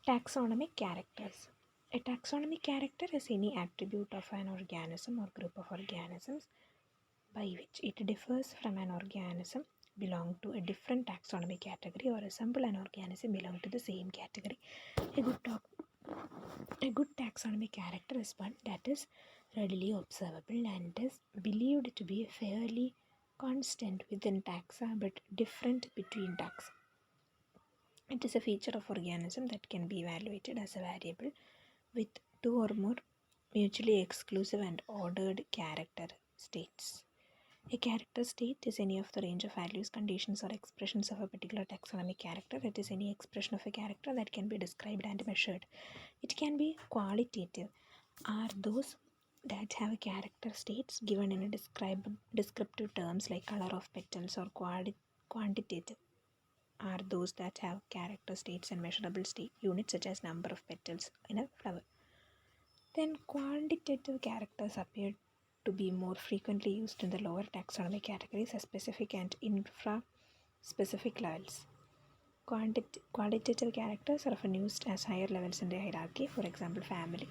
Taxonomic characters. A taxonomic character is any attribute of an organism or group of organisms by which it differs from an organism belong to a different taxonomic category or resemble an organism belong to the same category. A good, a good taxonomic character is one that is readily observable and is believed to be fairly constant within taxa but different between taxa. It is a feature of organism that can be evaluated as a variable with two or more mutually exclusive and ordered character states. A character state is any of the range of values, conditions, or expressions of a particular taxonomic character. It is any expression of a character that can be described and measured. It can be qualitative, are those that have character states given in a descriptive terms like color of petals, or quantitative are those that have character states and measurable state units such as number of petals in a flower. Then quantitative characters appear to be more frequently used in the lower taxonomic categories as specific and infra-specific levels. Qualitative characters are often used as higher levels in the hierarchy, for example, family.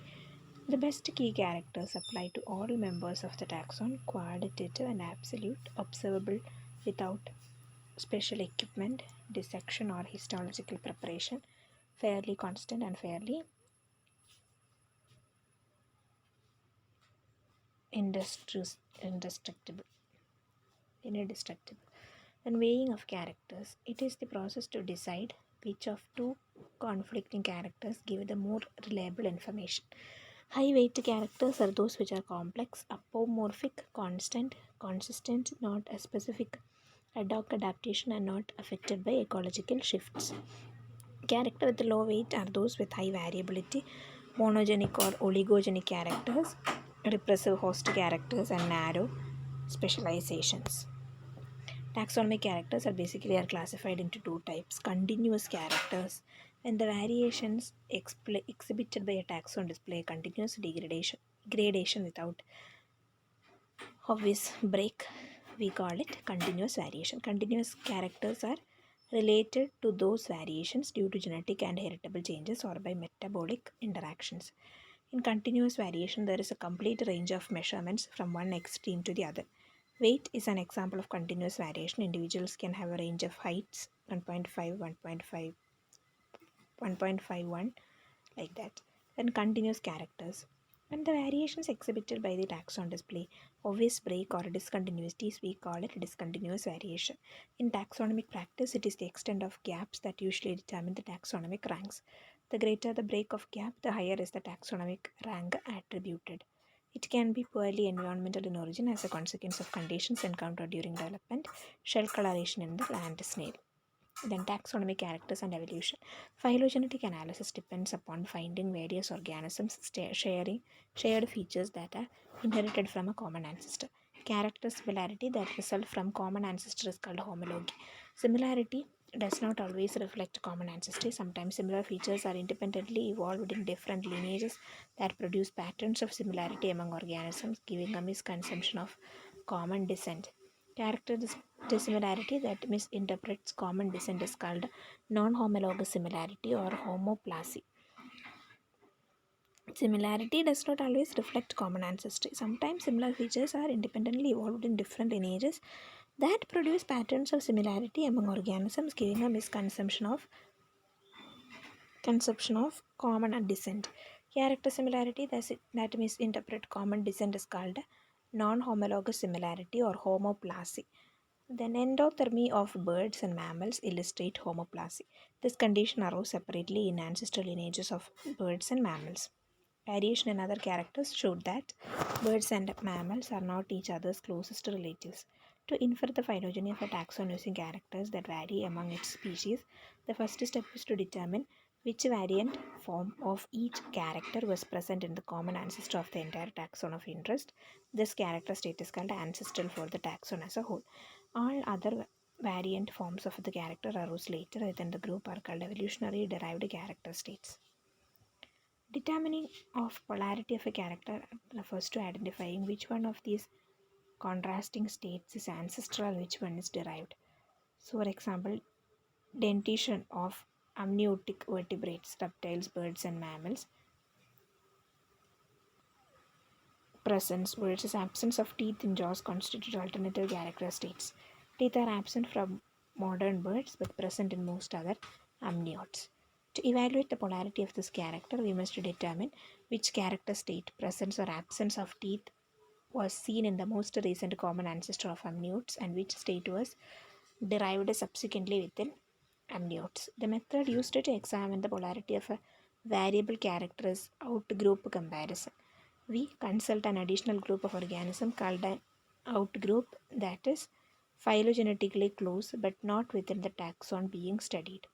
The best key characters apply to all members of the taxon, qualitative and absolute, observable without special equipment, dissection, or histological preparation, fairly constant and fairly indestructible. And weighing of characters. It is the process to decide which of two conflicting characters give the more reliable information. High weight characters are those which are complex, apomorphic, consistent, not a specific ad hoc adaptation, and not affected by ecological shifts. Character with low weight are those with high variability, monogenic or oligogenic characters, repressive host characters, and narrow specializations. Taxonomic characters are classified into two types: continuous characters, when the variations exhibited by a taxon display continuous gradation without obvious break, we call it continuous variation. Continuous characters are related to those variations due to genetic and heritable changes or by metabolic interactions. In continuous variation, there is a complete range of measurements from one extreme to the other. Weight is an example of continuous variation. Individuals can have a range of heights 1.5, 1.5, 1.51, like that. Then continuous characters. When the variations exhibited by the taxon display obvious break or discontinuities, we call it discontinuous variation. In taxonomic practice, it is the extent of gaps that usually determine the taxonomic ranks. The greater the break of gap, the higher is the taxonomic rank attributed. It can be purely environmental in origin as a consequence of conditions encountered during development, shell coloration in the land snail. Then taxonomic characters and evolution. Phylogenetic analysis depends upon finding various organisms sharing shared features that are inherited from a common ancestor. Character similarity that result from common ancestor is called homology. Similarity does not always reflect common ancestry. Sometimes similar features are independently evolved in different lineages that produce patterns of similarity among organisms, giving a misconception of common descent. Character dissimilarity that misinterprets common descent is called non-homologous similarity or homoplasy. Similarity does not always reflect common ancestry. Sometimes similar features are independently evolved in different lineages that produce patterns of similarity among organisms, giving a conception of common descent. Character similarity that misinterpret common descent is called non-homologous similarity or homoplasy. Then endothermy of birds and mammals illustrate homoplasy. This condition arose separately in ancestral lineages of birds and mammals. Variation in other characters showed that birds and mammals are not each other's closest relatives. To infer the phylogeny of a taxon using characters that vary among its species, the first step is to determine which variant form of each character was present in the common ancestor of the entire taxon of interest. This character state is called ancestral for the taxon as a whole. All other variant forms of the character arose later within the group are called evolutionary derived character states. Determining of polarity of a character refers to identifying which one of these contrasting states is ancestral, which one is derived. So, for example, dentition of amniotic vertebrates, reptiles, birds, and mammals. Presence versus absence of teeth in jaws constitute alternative character states. Teeth are absent from modern birds but present in most other amniotes. To evaluate the polarity of this character, we must determine which character state, presence or absence of teeth, was seen in the most recent common ancestor of amniotes and which state was derived subsequently within amniotes. The method used to examine the polarity of a variable character is outgroup comparison. We consult an additional group of organisms called an outgroup, that is phylogenetically close but not within the taxon being studied.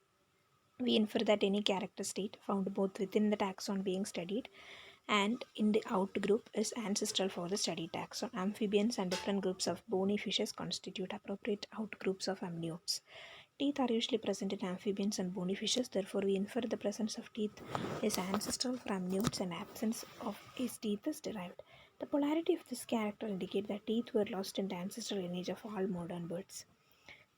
We infer that any character state found both within the taxon being studied and in the outgroup is ancestral for the studied taxon. Amphibians and different groups of bony fishes constitute appropriate outgroups of amniotes. Teeth are usually present in amphibians and bony fishes, therefore, we infer the presence of teeth is ancestral for amniotes and absence of its teeth is derived. The polarity of this character indicates that teeth were lost in the ancestral lineage of all modern birds.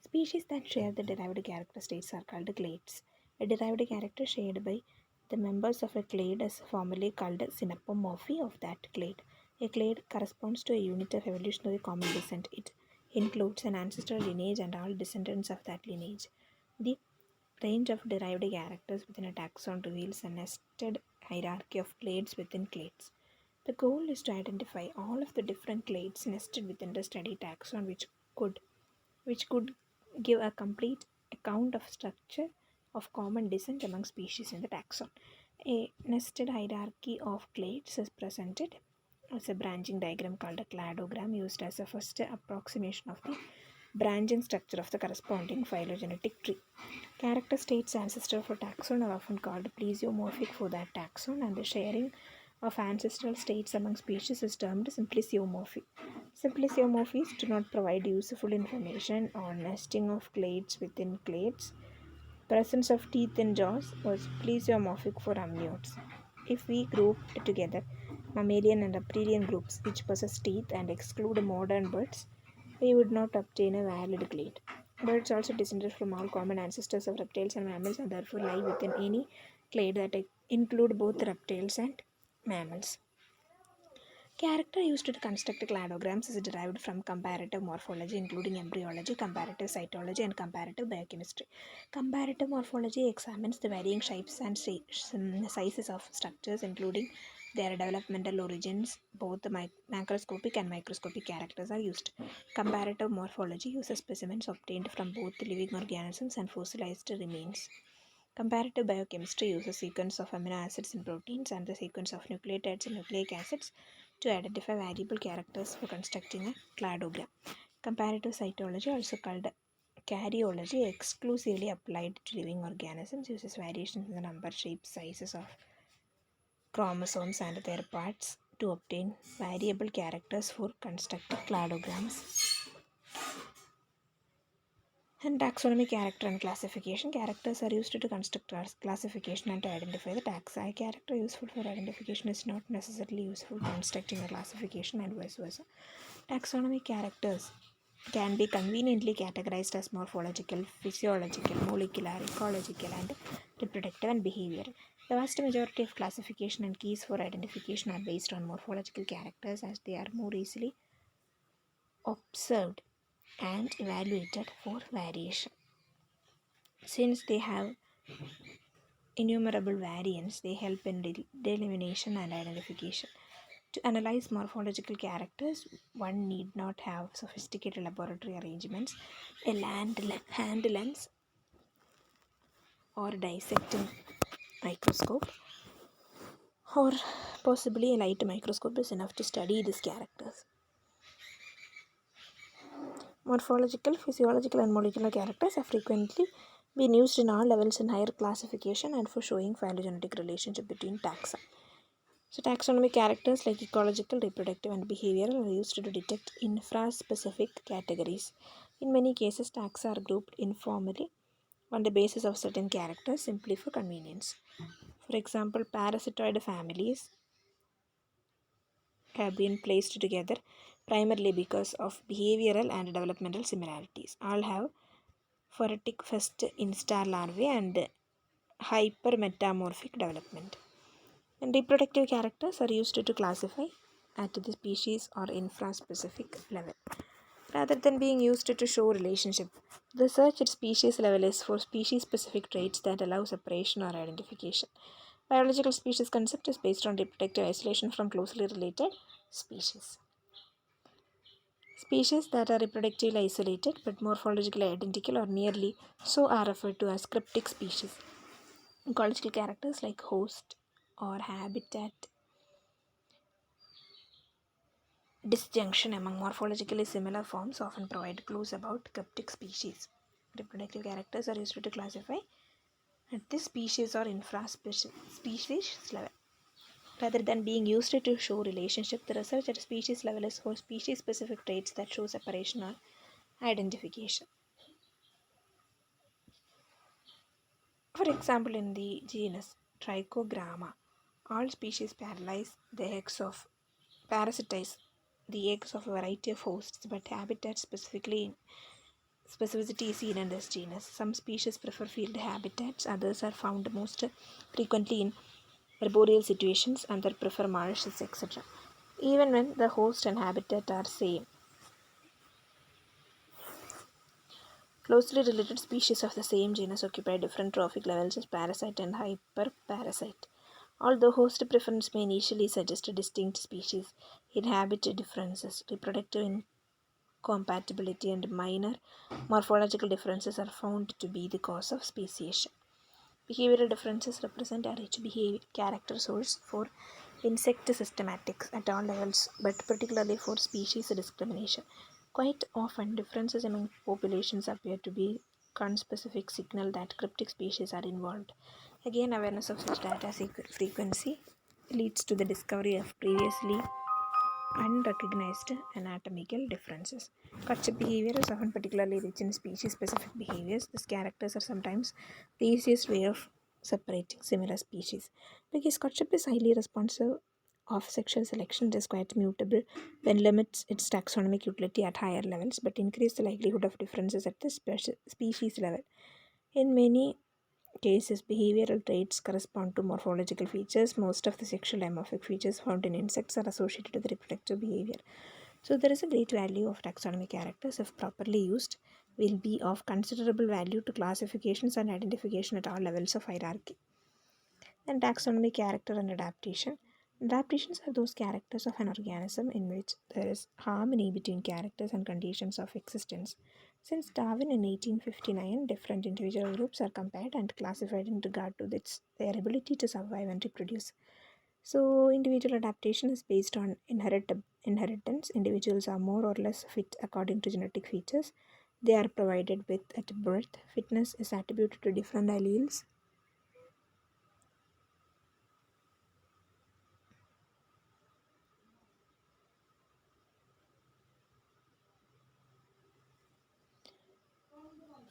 Species that share the derived character states are called clades. A derived character shared by the members of a clade is formally called synapomorphy of that clade. A clade corresponds to a unit of evolutionary common descent. It includes an ancestral lineage and all descendants of that lineage. The range of derived characters within a taxon reveals a nested hierarchy of clades within clades. The goal is to identify all of the different clades nested within the study taxon which could give a complete account of structure of common descent among species in the taxon. A nested hierarchy of clades is presented as a branching diagram called a cladogram used as a first approximation of the branching structure of the corresponding phylogenetic tree. Character states ancestral for taxon are often called plesiomorphic for that taxon, and the sharing of ancestral states among species is termed simpliciomorphy. Simpliciomorphies do not provide useful information on nesting of clades within clades. Presence of teeth in jaws was plesiomorphic for amniotes. If we group together mammalian and reptilian groups which possess teeth and exclude modern birds, we would not obtain a valid clade. Birds also descended from all common ancestors of reptiles and mammals and therefore lie within any clade that include both reptiles and mammals. Character used to construct cladograms is derived from comparative morphology, including embryology, comparative cytology, and comparative biochemistry. Comparative morphology examines the varying shapes and sizes of structures, including their developmental origins. Both the macroscopic and microscopic characters are used. Comparative morphology uses specimens obtained from both living organisms and fossilized remains. Comparative biochemistry uses sequence of amino acids in proteins and the sequence of nucleotides and nucleic acids to identify variable characters for constructing a cladogram. Comparative cytology, also called karyology, exclusively applied to living organisms, uses variations in the number, shape, sizes of chromosomes and their parts to obtain variable characters for constructing cladograms. And taxonomy, character and classification. Characters are used to construct classification and to identify the taxa. A character useful for identification is not necessarily useful for constructing a classification and vice versa. Taxonomy characters can be conveniently categorized as morphological, physiological, molecular, ecological, and reproductive and behavioral. The vast majority of classification and keys for identification are based on morphological characters as they are more easily observed and evaluated for variation. Since they have innumerable variants, they help in delimitation and identification. To analyze morphological characters, one need not have sophisticated laboratory arrangements, a hand lens, or dissecting microscope, or possibly a light microscope is enough to study these characters. Morphological, physiological, and molecular characters have frequently been used in all levels in higher classification and for showing phylogenetic relationship between taxa. So taxonomic characters like ecological, reproductive, and behavioral are used to detect infraspecific categories. In many cases, taxa are grouped informally on the basis of certain characters simply for convenience. For example, parasitoid families have been placed together primarily because of behavioral and developmental similarities. All have phoretic first instar larvae and hypermetamorphic development. And reproductive characters are used to classify at the species or infraspecific level. Rather than being used to show relationship, the search at species level is for species-specific traits that allow separation or identification. Biological species concept is based on reproductive isolation from closely related species. Species that are reproductively isolated but morphologically identical or nearly so are referred to as cryptic species. Ecological characters like host or habitat disjunction among morphologically similar forms often provide clues about cryptic species. Reproductive characters are used to classify at the species or infra-species level. Rather than being used to show relationship, the research at species level is for species-specific traits that show separation or identification. For example, in the genus Trichogramma, all species parasitize the eggs of a variety of hosts, but habitat specificity is seen in this genus. Some species prefer field habitats, others are found most frequently in arboreal situations, and others prefer marshes, etc. Even when the host and habitat are same, closely related species of the same genus occupy different trophic levels as parasite and hyperparasite. Although host preference may initially suggest a distinct species, inhabit differences, reproductive incompatibility, and minor morphological differences are found to be the cause of speciation. Behavioral differences represent a rich behavior character source for insect systematics at all levels, but particularly for species discrimination. Quite often, differences among populations appear to be conspecific signal that cryptic species are involved. Again, awareness of such data frequency leads to the discovery of previously unrecognized anatomical differences. Courtship behavior is often particularly rich in species-specific behaviors. These characters are sometimes the easiest way of separating similar species. Because courtship is highly responsive of sexual selection, it is quite mutable when limits its taxonomic utility at higher levels, but increase the likelihood of differences at the species level. In many cases, behavioral traits correspond to morphological features. Most of the sexual dimorphic features found in insects are associated with reproductive behavior. So, there is a great value of taxonomic characters if properly used, will be of considerable value to classifications and identification at all levels of hierarchy. Then, taxonomic character and adaptation. Adaptations are those characters of an organism in which there is harmony between characters and conditions of existence. Since Darwin in 1859, different individual groups are compared and classified in regard to their ability to survive and reproduce. So, individual adaptation is based on inheritance. Individuals are more or less fit according to genetic features they are provided with at birth. Fitness is attributed to different alleles.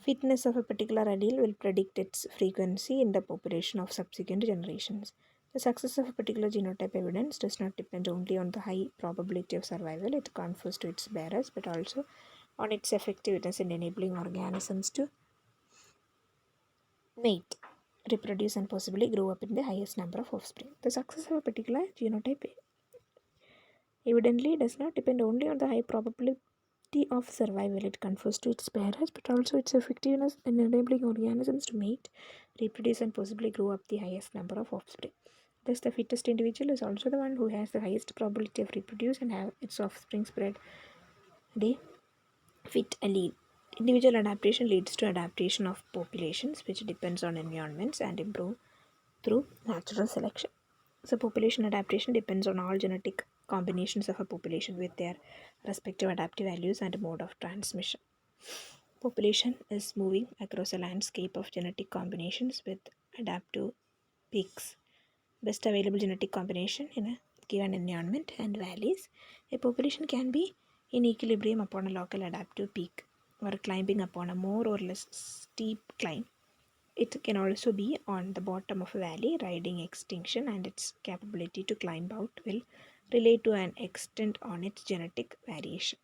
Fitness of a particular allele will predict its frequency in the population of subsequent generations. The success of a particular genotype evidence does not depend only on the high probability of survival it confers to its bearers, but also on its effectiveness in enabling organisms to mate, reproduce, and possibly grow up in the highest number of offspring. The success of a particular genotype evidently does not depend only on the high probability of survival it confers to its bearers, but also its effectiveness in enabling organisms to mate, reproduce, and possibly grow up the highest number of offspring. Thus, the fittest individual is also the one who has the highest probability of reproduce and have its offspring spread the fit allele. Individual adaptation leads to adaptation of populations, which depends on environments and improve through natural selection. So, population adaptation depends on all genetic combinations of a population with their respective adaptive values and mode of transmission. Population is moving across a landscape of genetic combinations with adaptive peaks. Best available genetic combination in a given environment and valleys. A population can be in equilibrium upon a local adaptive peak or climbing upon a more or less steep climb. It can also be on the bottom of a valley. Riding extinction and its capability to climb out will relate to an extent on its genetic variation.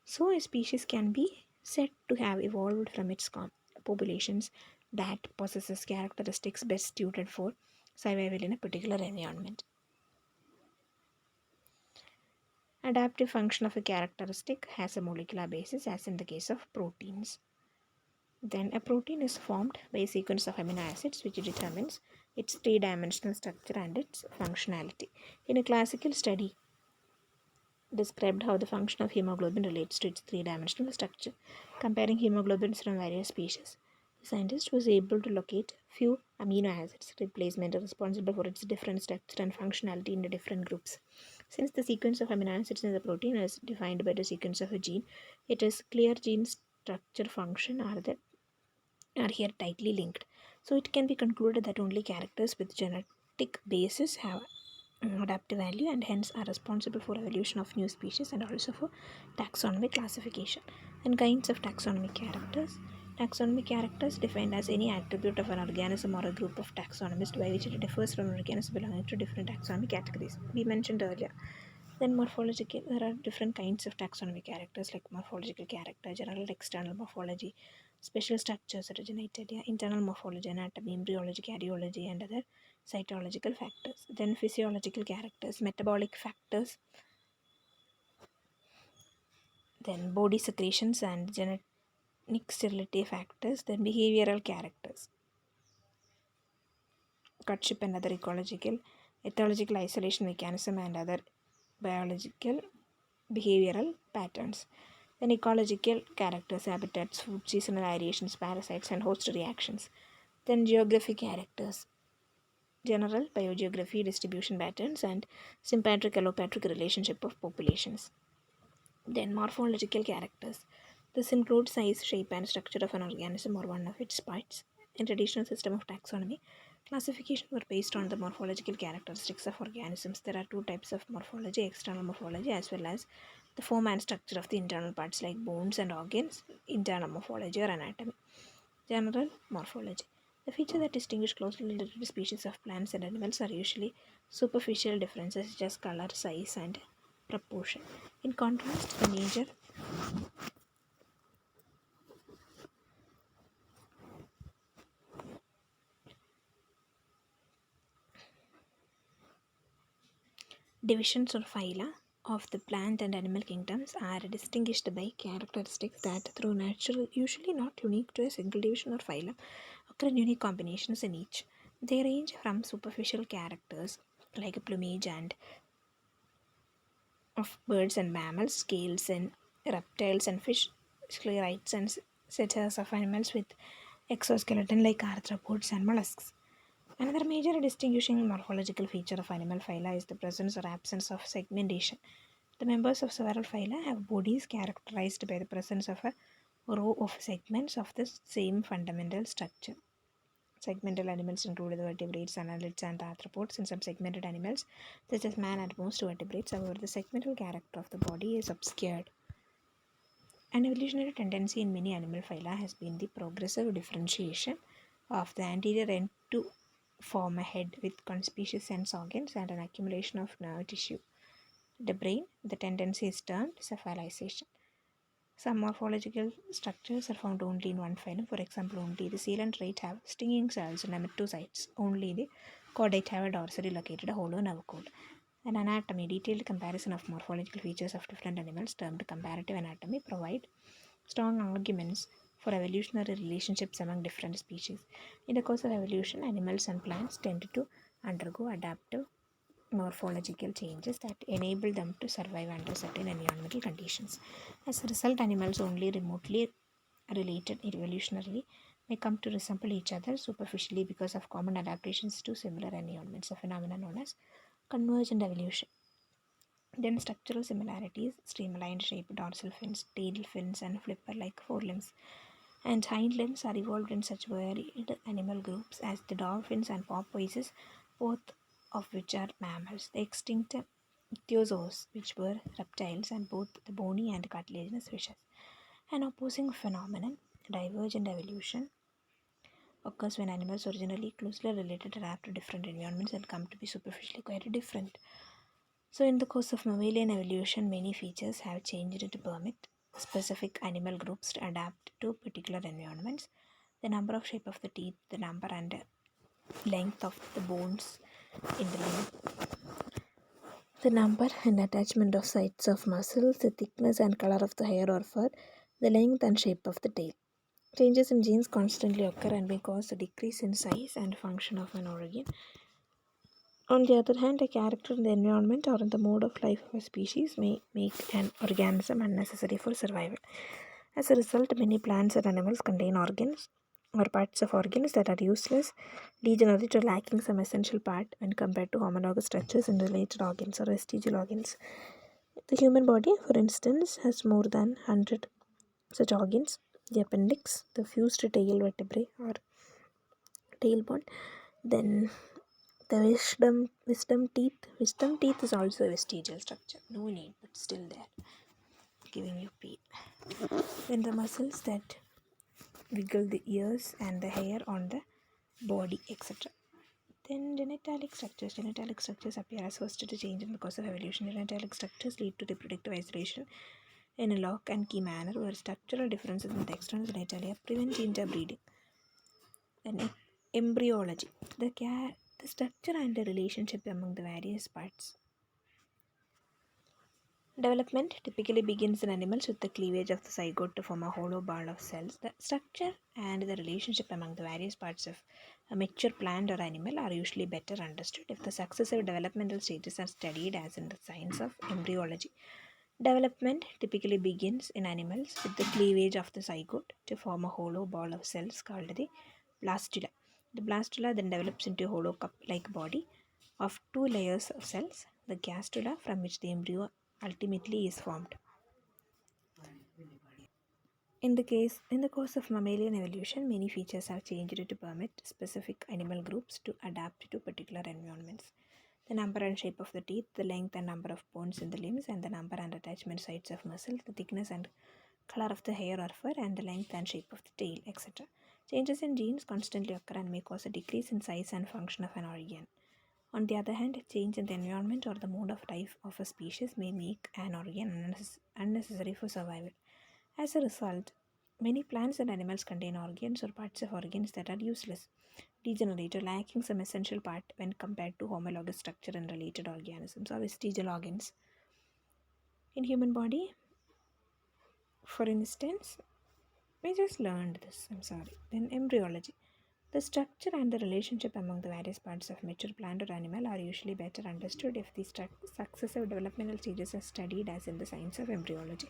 So, a species can be said to have evolved from its populations that possesses characteristics best suited for survival in a particular environment. Adaptive function of a characteristic has a molecular basis, as in the case of proteins. Then a protein is formed by a sequence of amino acids which determines its three-dimensional structure and its functionality. In a classical study described how the function of hemoglobin relates to its three-dimensional structure, comparing hemoglobins from various species. The scientist was able to locate few amino acids replacement responsible for its different structure and functionality in the different groups. Since the sequence of amino acids in the protein is defined by the sequence of a gene, it is clear gene structure function are here tightly linked. So it can be concluded that only characters with genetic basis have adaptive value and hence are responsible for evolution of new species and also for taxonomic classification. And kinds of taxonomic characters. Taxonomic characters defined as any attribute of an organism or a group of taxonomists by which it differs from an organism belonging to different taxonomic categories. We mentioned earlier. Then morphological, there are different kinds of taxonomic characters like morphological character, general external morphology, special structures, originated, internal morphology, anatomy, embryology, cardiology, and other cytological factors. Then physiological characters, metabolic factors, then body secretions and genetic sterility factors, then behavioral characters, courtship and other ecological isolation mechanism and other biological behavioral patterns. Then ecological characters, habitats, food, seasonal variations, parasites, and host reactions. Then geographic characters, general biogeography, distribution patterns, and sympatric allopatric relationship of populations. Then morphological characters. This includes size, shape, and structure of an organism or one of its parts. In traditional system of taxonomy, classification were based on the morphological characteristics of organisms. There are two types of morphology: external morphology as well as the form and structure of the internal parts like bones and organs, internal morphology or anatomy. General morphology. The features that distinguish closely related species of plants and animals are usually superficial differences such as color, size, and proportion. In contrast, the major divisions or phyla of the plant and animal kingdoms are distinguished by characteristics that, through natural, usually not unique to a single division or phylum, occur in unique combinations in each. They range from superficial characters like plumage and of birds and mammals, scales in reptiles and fish, sclerites and setae of animals with exoskeleton like arthropods and mollusks. Another major distinguishing morphological feature of animal phyla is the presence or absence of segmentation. The members of several phyla have bodies characterized by the presence of a row of segments of the same fundamental structure. Segmental animals include the vertebrates, annelids, and arthropods. In some segmented animals, such as man and most vertebrates, however, the segmental character of the body is obscured. An evolutionary tendency in many animal phyla has been the progressive differentiation of the anterior end to form a head with conspicuous sense organs and an accumulation of nerve tissue. The brain, the tendency is termed cephalization. Some morphological structures are found only in one phylum. For example, only the coelant rat have stinging cells and emetocytes. Only the chordate have a dorsally located hollow nerve cord. An anatomy, detailed comparison of morphological features of different animals termed comparative anatomy, provide strong arguments for evolutionary relationships among different species. In the course of evolution, animals and plants tend to undergo adaptive morphological changes that enable them to survive under certain environmental conditions. As a result, animals only remotely related evolutionarily may come to resemble each other superficially because of common adaptations to similar environments, a phenomenon known as convergent evolution. Then structural similarities, streamlined shape, dorsal fins, tail fins, and flipper-like forelimbs and hind limbs are evolved in such varied animal groups as the dolphins and porpoises, both of which are mammals. The extinct ichthyosaurs, which were reptiles, and both the bony and cartilaginous fishes. An opposing phenomenon, divergent evolution, occurs when animals originally closely related adapt to different environments and come to be superficially quite different. So, in the course of mammalian evolution, many features have changed to permit specific animal groups to adapt to particular environments. the number of shape of the teeth, the number and length of the bones in the limb, the number and attachment of sites of muscles, the thickness and color of the hair or fur, the length and shape of the tail. Changes in genes constantly occur and may cause a decrease in size and function of an organ. On the other hand, a character in the environment or in the mode of life of a species may make an organism unnecessary for survival. As a result, many plants and animals contain organs or parts of organs that are useless, degenerate, or lacking some essential part when compared to homologous structures in related organs or vestigial organs. The human body, for instance, has more than 100 such organs. The appendix, the fused tail vertebrae or tailbone, then the wisdom teeth. Wisdom teeth is also a vestigial structure. No need, but still there, giving you pain. Then the muscles that wiggle the ears and the hair on the body, etc. Then genitalic structures. Genitalic structures appear as first to change in the course of evolution. Genitalic structures lead to reproductive isolation in a lock and key manner, where structural differences in the external genitalia prevent interbreeding. Then embryology. The structure and the relationship among the various parts. Development typically begins in animals with the cleavage of the zygote to form a hollow ball of cells. The structure and the relationship among the various parts of a mature plant or animal are usually better understood if the successive developmental stages are studied, as in the science of embryology. Development typically begins in animals with the cleavage of the zygote to form a hollow ball of cells called the blastula. The blastula then develops into a hollow cup-like body of two layers of cells, the gastrula, from which the embryo ultimately is formed. In the course of mammalian evolution, many features have changed to permit specific animal groups to adapt to particular environments. The number and shape of the teeth, the length and number of bones in the limbs, and the number and attachment sites of muscles, the thickness and color of the hair or fur, and the length and shape of the tail, etc. Changes in genes constantly occur and may cause a decrease in size and function of an organ. On the other hand, a change in the environment or the mode of life of a species may make an organ unnecessary for survival. As a result, many plants and animals contain organs or parts of organs that are useless, degenerate, or lacking some essential part when compared to homologous structure in related organisms or vestigial organs. In human body, for instance, we just learned this, Then embryology. The structure and the relationship among the various parts of mature plant or animal are usually better understood if the successive developmental stages are studied, as in the science of embryology.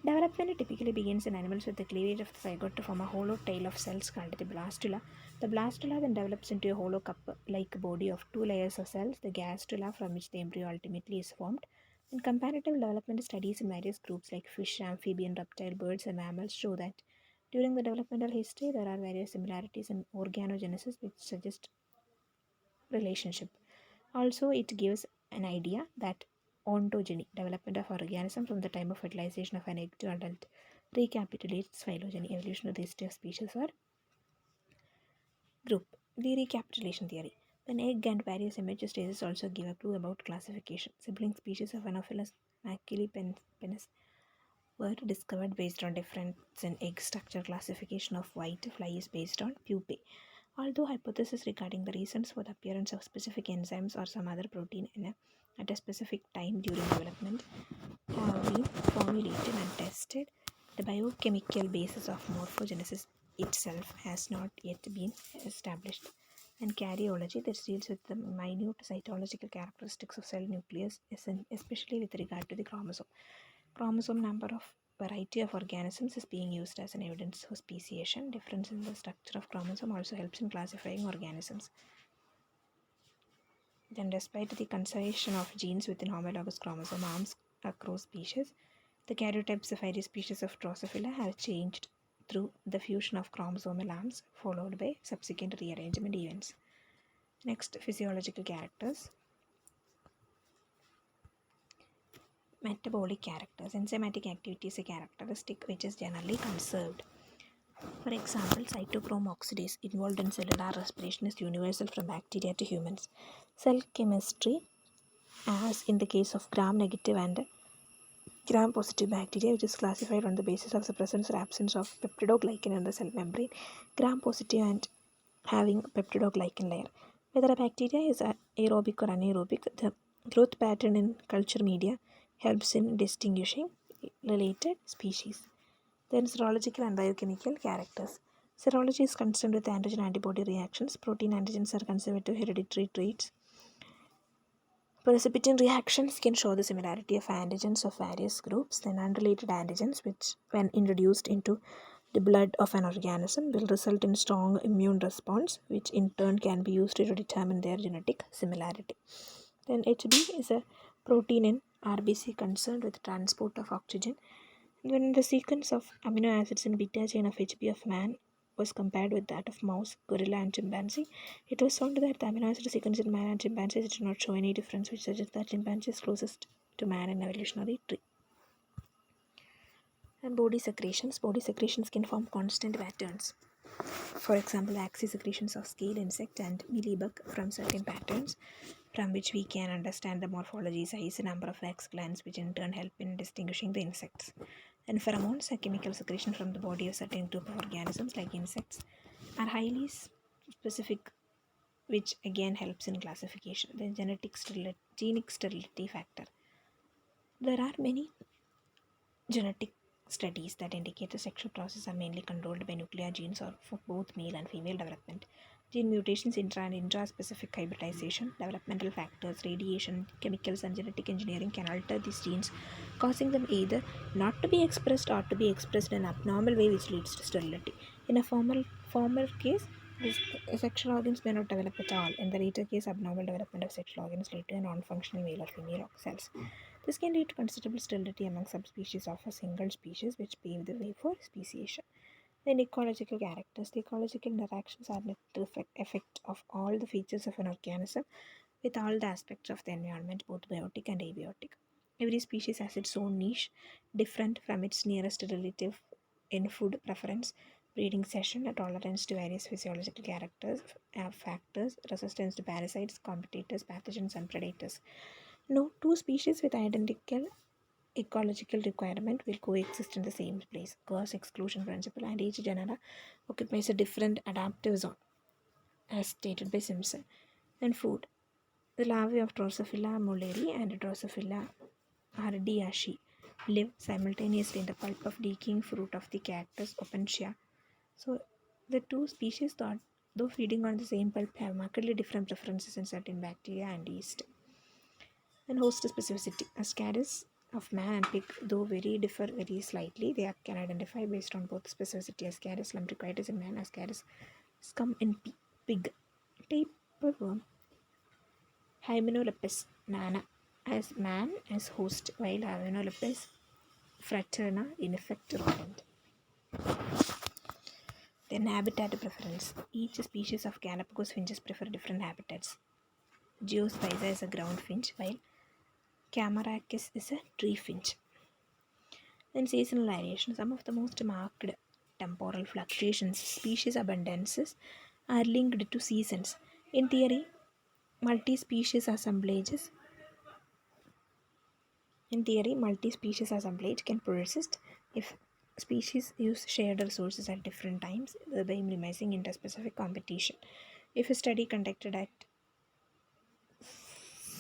Development typically begins in animals with the cleavage of the zygote to form a hollow tail of cells called the blastula. The blastula then develops into a hollow cup-like body of two layers of cells, the gastrula, from which the embryo ultimately is formed. In comparative development studies in various groups like fish, amphibian, reptile, birds, and mammals show that during the developmental history there are various similarities in organogenesis which suggest relationship. Also, it gives an idea that ontogeny, development of organism from the time of fertilization of an egg to adult, recapitulates phylogeny, evolutionary history of species or group. The recapitulation theory. Then egg and various immature stages also give a clue about classification. Sibling species of Anopheles maculipennis were discovered based on difference in egg structure. Classification of white fly is based on pupae. Although hypotheses regarding the reasons for the appearance of specific enzymes or some other protein at a specific time during development have been formulated and tested, the biochemical basis of morphogenesis itself has not yet been established. And karyology, that deals with the minute cytological characteristics of cell nucleus, especially with regard to the chromosome. Chromosome number of variety of organisms is being used as an evidence for speciation. Difference in the structure of chromosome also helps in classifying organisms. Then, despite the conservation of genes within homologous chromosome arms across species, the karyotypes of various species of Drosophila have changed through the fusion of chromosomal arms followed by subsequent rearrangement events. Next, physiological characters. Metabolic characters. Enzymatic activity is a characteristic which is generally conserved. For example, cytochrome oxidase involved in cellular respiration is universal from bacteria to humans. Cell chemistry, as in the case of gram-negative and Gram-positive bacteria, which is classified on the basis of the presence or absence of peptidoglycan in the cell membrane. Gram-positive and having peptidoglycan layer. Whether a bacteria is aerobic or anaerobic, the growth pattern in culture media helps in distinguishing related species. Then serological and biochemical characters. Serology is concerned with antigen-antibody reactions. Protein antigens are conservative hereditary traits. Precipitin reactions can show the similarity of antigens of various groups. Then unrelated antigens, which when introduced into the blood of an organism, will result in strong immune response, which in turn can be used to determine their genetic similarity. Then Hb is a protein in RBC concerned with transport of oxygen. When the sequence of amino acids in beta chain of Hb of man was compared with that of mouse, gorilla, and chimpanzee, it was found that the amino acid sequence in man and chimpanzees did not show any difference, which suggests that chimpanzee is closest to man in evolutionary tree. And body secretions. Body secretions can form constant patterns. For example, axis secretions of scale insect and mealybug from certain patterns, from which we can understand the morphology, size, and number of wax glands, which in turn help in distinguishing the insects. And pheromones, a chemical secretion from the body of certain group of organisms like insects, are highly specific, which again helps in classification. The genic sterility factor. There are many genetic studies that indicate the sexual processes are mainly controlled by nuclear genes or for both male and female development. Gene mutations, intra and intra-specific hybridization, developmental factors, radiation, chemicals, and genetic engineering can alter these genes, causing them either not to be expressed or to be expressed in an abnormal way, which leads to sterility. In a former case, these sexual organs may not develop at all. In the later case, abnormal development of sexual organs lead to a non-functional male or female cells. This can lead to considerable sterility among subspecies of a single species, which pave the way for speciation. Then ecological characters. The ecological interactions are the effect of all the features of an organism with all the aspects of the environment, both biotic and abiotic. Every species has its own niche, different from its nearest relative in food preference, breeding session, a tolerance to various physiological characters, factors, resistance to parasites, competitors, pathogens, and predators. No two species with identical ecological requirement will coexist in the same place. Gauss exclusion principle, and each genera occupies a different adaptive zone, as stated by Simpson. And food. The larvae of Drosophila mulleri and Drosophila ardiaceae live simultaneously in the pulp of decaying fruit of the cactus Opuntia. So the two species, though feeding on the same pulp, have markedly different preferences in certain bacteria and yeast. And host specificity. Ascaris of man and pig, though differ very slightly, they can identify based on both specificity. Ascaris lumbricoides in man, Ascaris scum in pig. Tapeworm Hymenolopus nana as man as host, while Hymenolopus fraterna in effect rodent. Then habitat preference. Each species of Galapagos finches prefer different habitats. Geospiza is a ground finch, while Camaracus is a tree finch. Then seasonal variation. Some of the most marked temporal fluctuations, species abundances, are linked to seasons. In theory, multi-species assemblages multi-species assemblage can persist if species use shared resources at different times, thereby minimizing interspecific competition. If a study conducted at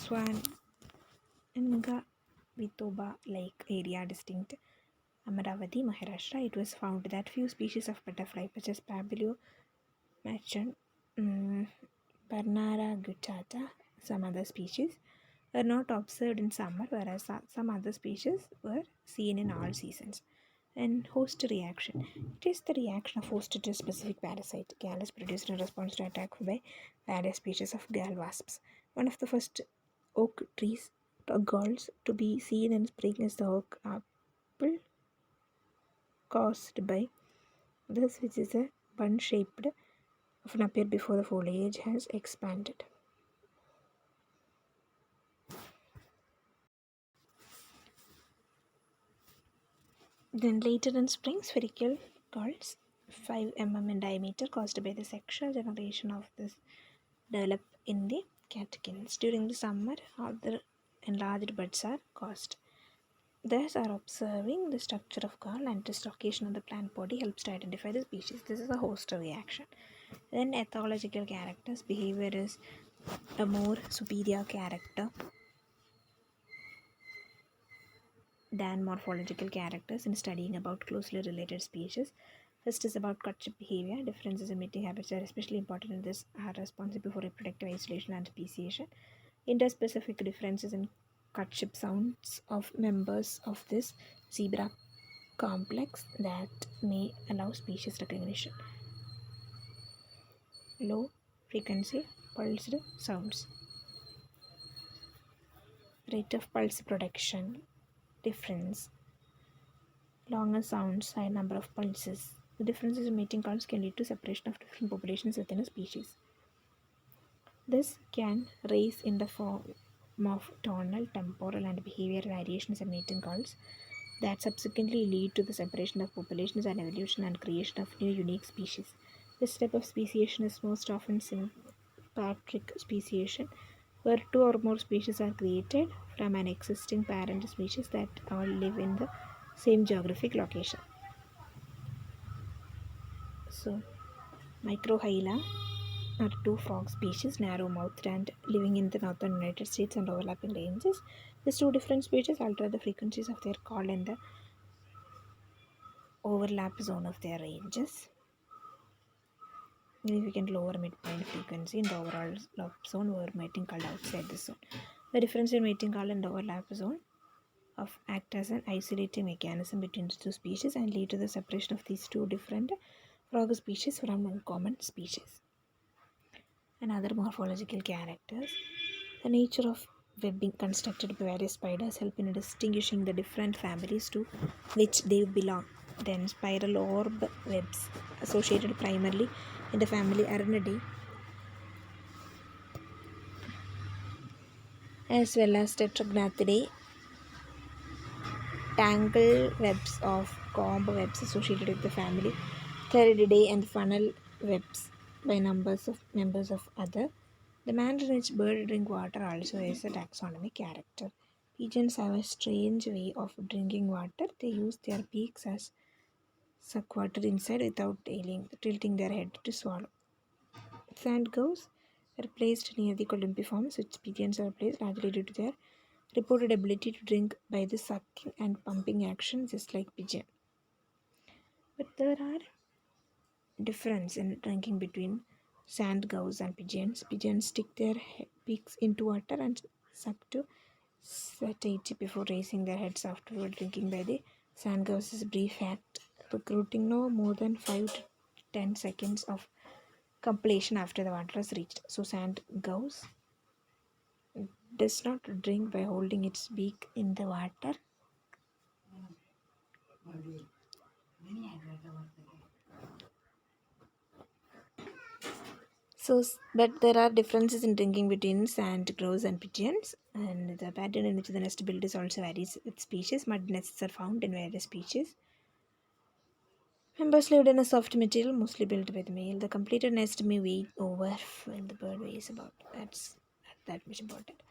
Swananga Vitoba Lake area distinct Amaravati, Maharashtra, it was found that few species of butterfly, such as Papilio machon, Parnara guttata, some other species, were not observed in summer, whereas some other species were seen in all seasons. And host reaction. It is the reaction of host to a specific parasite. Gall is produced in response to attack by various species of gall wasps. One of the first oak trees galls to be seen in spring is the oak apple, caused by this, which is a bun shaped, often appear before the foliage has expanded. Then later in spring, spherical galls 5 mm in diameter, caused by the sexual generation of this, develop in the catkins. During the summer, other enlarged buds are caused. Thus, our observing the structure of gall and dislocation of the plant body helps to identify the species. This is a host reaction. Then, ethological characters. Behavior is a more superior character than morphological characters in studying about closely related species. First is about courtship behavior. Differences in mating habits are especially important in this are responsible for reproductive isolation and speciation. Interspecific differences in courtship sounds of members of this zebra complex that may allow species recognition. Low frequency pulsed sounds. Rate of pulse production difference. Longer sounds, high number of pulses. The differences in mating calls can lead to separation of different populations within a species. This can rise in the form of tonal, temporal, and behavioral variations in mating calls that subsequently lead to the separation of populations and evolution and creation of new unique species. This type of speciation is most often sympatric speciation, where two or more species are created from an existing parent species that all live in the same geographic location. So, Microhyla are two frog species, narrow-mouthed and living in the northern United States and overlapping ranges. These two different species alter the frequencies of their call in the overlap zone of their ranges. Significant lower midpoint frequency in the overall zone where mating called outside the zone. The difference in mating call and the overlap zone of act as an isolating mechanism between the two species and lead to the separation of these two different frog species from one common species. And other morphological characters. The nature of webbing constructed by various spiders help in distinguishing the different families to which they belong. Then spiral orb webs associated primarily in the family Aranidae as well as Tetragnathidae, tangle webs of comb webs associated with the family Therididae and funnel webs by numbers of members of other. The manner in which birds drink water also is a taxonomic character. Pigeons have a strange way of drinking water. They use their beaks as suck water inside without tilting their head to swallow. Sand goes are placed near the columbiforms, which pigeons are placed largely due to their reported ability to drink by the sucking and pumping action, just like pigeon. But there are difference in drinking between sand gouse and pigeons. Pigeons stick their beaks into water and suck to satiety before raising their heads afterward. Drinking by the sand gouse is brief act, recruiting no more than 5 to 10 seconds of completion after the water is reached. So sand gouse does not drink by holding its beak in the water. But there are differences in drinking between sand crows and pigeons, and the pattern in which the nest build is also varies with species. Mud nests are found in various species. Members lived in a soft material, mostly built by the male. The completed nest may weigh over when the bird weighs about. That's that much important.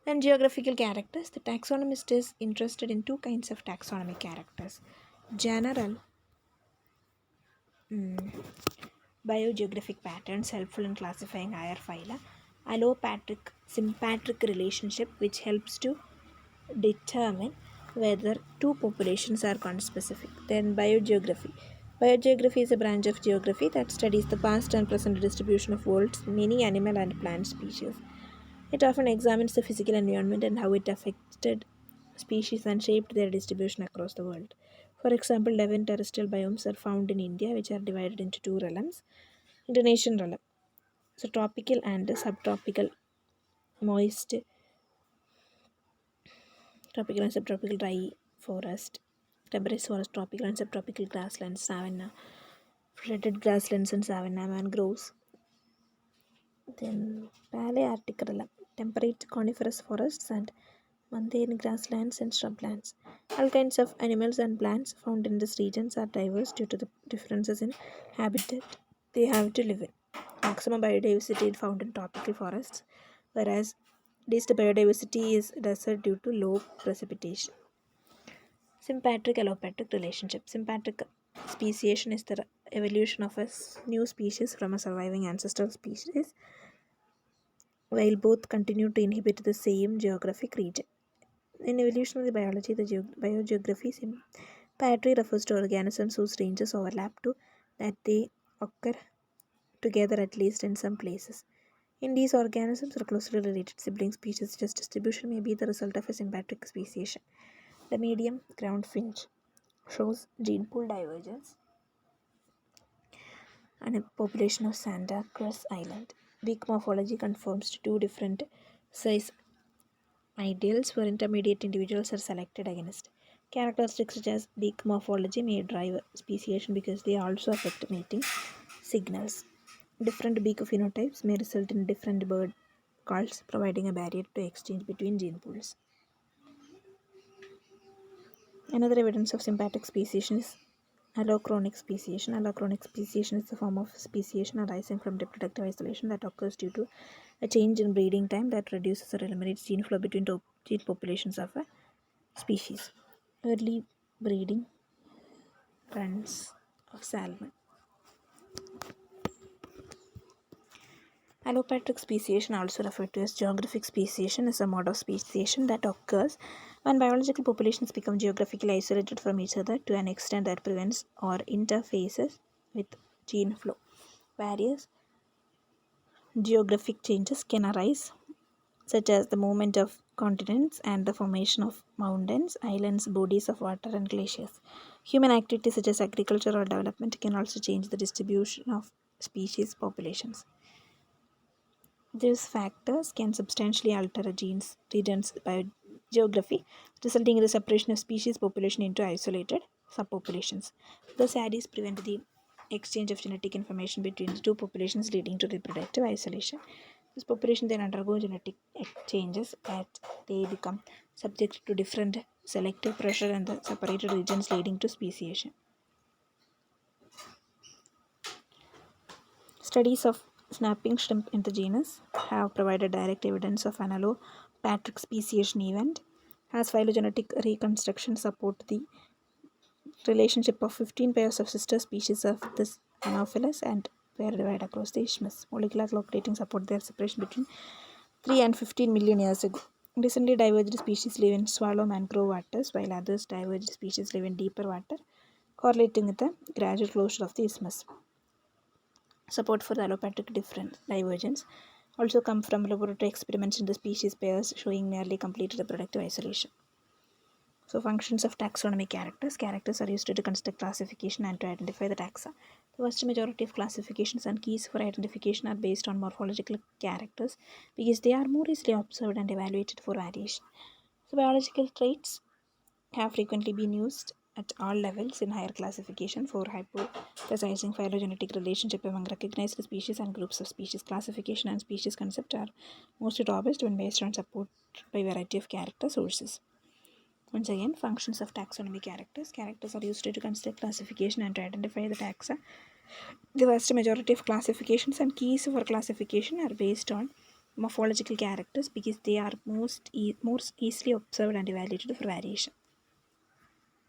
Then geographical characters. The taxonomist is interested in two kinds of taxonomic characters: general biogeographic patterns helpful in classifying higher phyla, allopatric sympatric relationship which helps to determine whether two populations are conspecific. Then biogeography. Biogeography is a branch of geography that studies the past and present distribution of world's many animal and plant species. It often examines the physical environment and how it affected species and shaped their distribution across the world. For example, 11 terrestrial biomes are found in India, which are divided into two realms: Indonesian realm, so tropical and subtropical moist, tropical and subtropical dry forest, temperate forest, tropical and subtropical grasslands, savanna, flooded grasslands and savanna mangroves. Then Palearctic realm, temperate coniferous forests and montane grasslands and shrublands. All kinds of animals and plants found in these regions are diverse due to the differences in habitat they have to live in. Maximum biodiversity is found in tropical forests, whereas least biodiversity is desert due to low precipitation. Sympatric allopatric relationship. Sympatric speciation is the evolution of a new species from a surviving ancestral species while both continue to inhabit the same geographic region. In evolutionary biology, the biogeography sympatry refers to organisms whose ranges overlap to that they occur together at least in some places. In these organisms or closely related sibling species, such distribution may be the result of a sympatric speciation. The medium ground finch shows gene pool divergence and a population of Santa Cruz Island. Beak morphology conforms to two different size ideals where intermediate individuals are selected against. Characteristics such as beak morphology may drive speciation because they also affect mating signals. Different beak phenotypes may result in different bird calls, providing a barrier to exchange between gene pools. Another evidence of sympatric speciation is allochronic speciation. Allochronic speciation is a form of speciation arising from reproductive isolation that occurs due to a change in breeding time that reduces or eliminates gene flow between gene populations of a species. Early breeding runs of salmon. Allopatric speciation, also referred to as geographic speciation, is a mode of speciation that occurs when biological populations become geographically isolated from each other to an extent that prevents or interfaces with gene flow. Various geographic changes can arise, such as the movement of continents and the formation of mountains, islands, bodies of water, and glaciers. Human activities such as agriculture or development can also change the distribution of species populations. These factors can substantially alter a region's biogeography, resulting in the separation of species population into isolated subpopulations. The SADIs prevent the exchange of genetic information between the two populations, leading to reproductive isolation. This population then undergo genetic changes that they become subject to different selective pressure in the separated regions, leading to speciation. Studies of snapping shrimp in the genus have provided direct evidence of an allopatric speciation event, as phylogenetic reconstruction support the relationship of 15 pairs of sister species of this Anopheles and pair divide across the isthmus. Molecular clock dating support their separation between 3 and 15 million years ago. Recently diverged species live in shallow mangrove waters, while others diverged species live in deeper water, correlating with the gradual closure of the isthmus. Support for the allopatric divergence also come from laboratory experiments in the species pairs showing nearly complete reproductive isolation. So, functions of taxonomic characters. Characters are used to construct classification and to identify the taxa. The vast majority of classifications and keys for identification are based on morphological characters because they are more easily observed and evaluated for variation. So, biological traits have frequently been used at all levels in higher classification for hypothesizing phylogenetic relationship among recognized species and groups of species. Classification and species concept are most robust when based on support by variety of character sources. Once again, functions of taxonomy characters. Characters are used to construct classification and to identify the taxa. The vast majority of classifications and keys for classification are based on morphological characters because they are more easily observed and evaluated for variation.